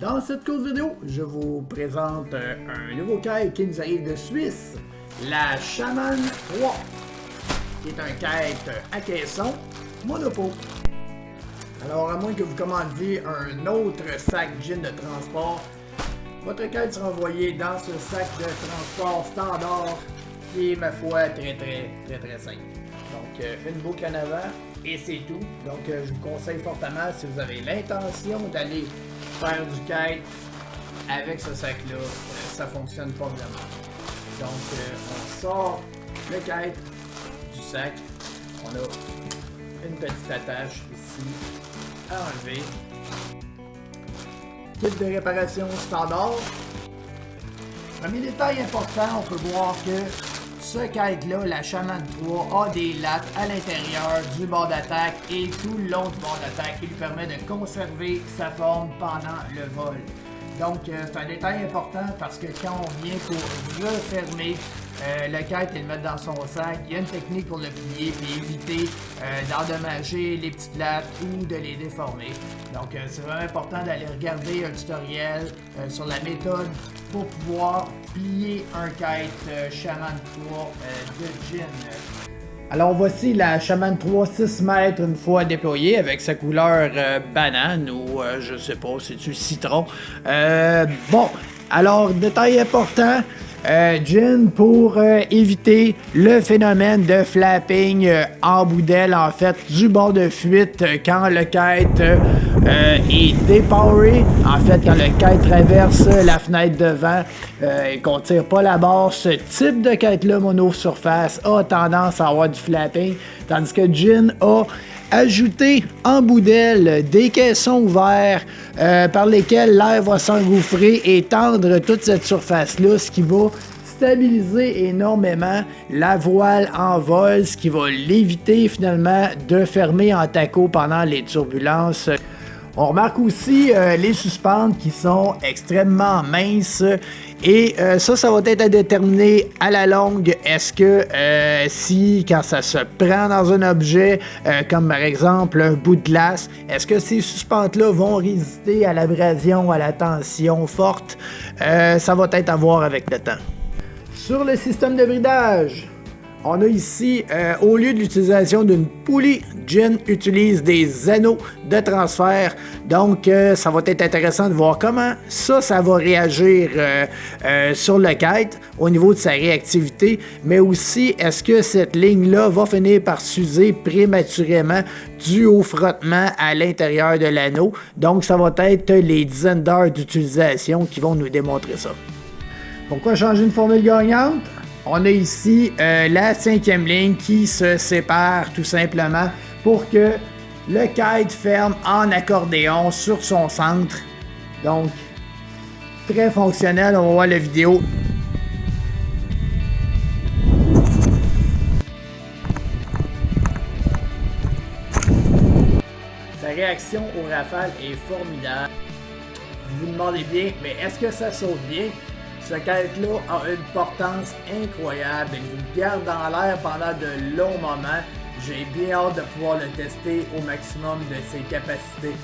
Dans cette courte vidéo, je vous présente un nouveau kite qui nous arrive de Suisse, la Shaman 3, qui est un kite à caisson monopo. Alors, à moins que vous commandiez un autre sac gin de transport, votre kite sera envoyé dans ce sac de transport standard qui est, ma foi, très simple. Donc, une boucle en avant et c'est tout. Donc, je vous conseille fortement, si vous avez l'intention d'aller faire du kite avec ce sac-là, ça fonctionne pas vraiment. Donc, on sort le kite du sac. On a une petite attache ici à enlever. Kit de réparation standard. Premier détail important, on peut voir que ce kite-là, la Shaman 3, a des lattes à l'intérieur du bord d'attaque et tout le long du bord d'attaque qui lui permet de conserver sa forme pendant le vol. Donc, c'est un détail important parce que quand on vient pour refermer le kite et le mettre dans son sac, il y a une technique pour le plier et éviter d'endommager les petites lattes ou de les déformer. Donc, c'est vraiment important d'aller regarder un tutoriel sur la méthode pour pouvoir plier un kite Shaman 3 de gin. Alors voici la Shaman 3 6 mètres une fois déployée avec sa couleur banane ou je sais pas, c'est-tu citron. Bon, alors détail important, gin pour éviter le phénomène de flapping en bout d'aile, en fait, du bord de fuite quand le kite est dépoweré. En fait, quand le kite traverse la fenêtre devant et qu'on tire pas la barre, ce type de kite-là monosurface a tendance à avoir du flapping, tandis que gin a ajouté en bout d'aile des caissons ouverts par lesquels l'air va s'engouffrer et tendre toute cette surface-là, ce qui va stabiliser énormément la voile en vol, ce qui va l'éviter finalement de fermer en taco pendant les turbulences. On remarque aussi les suspentes qui sont extrêmement minces et ça va être à déterminer à la longue. Est-ce que si quand ça se prend dans un objet, comme par exemple un bout de glace, est-ce que ces suspentes-là vont résister à l'abrasion, à la tension forte? Ça va être à voir avec le temps. Sur le système de bridage, on a ici, au lieu de l'utilisation d'une poulie, gin utilise des anneaux de transfert. Donc, ça va être intéressant de voir comment ça va réagir sur le kite au niveau de sa réactivité. Mais aussi, est-ce que cette ligne-là va finir par s'user prématurément dû au frottement à l'intérieur de l'anneau. Donc, ça va être les dizaines d'heures d'utilisation qui vont nous démontrer ça. Pourquoi changer une formule gagnante? On a ici la 5e ligne qui se sépare tout simplement pour que le kite ferme en accordéon sur son centre. Donc, très fonctionnel, on va voir la vidéo. Sa réaction au rafale est formidable. Vous vous demandez bien, mais est-ce que ça saute bien? Ce kite-là a une portance incroyable, il vous garde dans l'air pendant de longs moments. J'ai bien hâte de pouvoir le tester au maximum de ses capacités.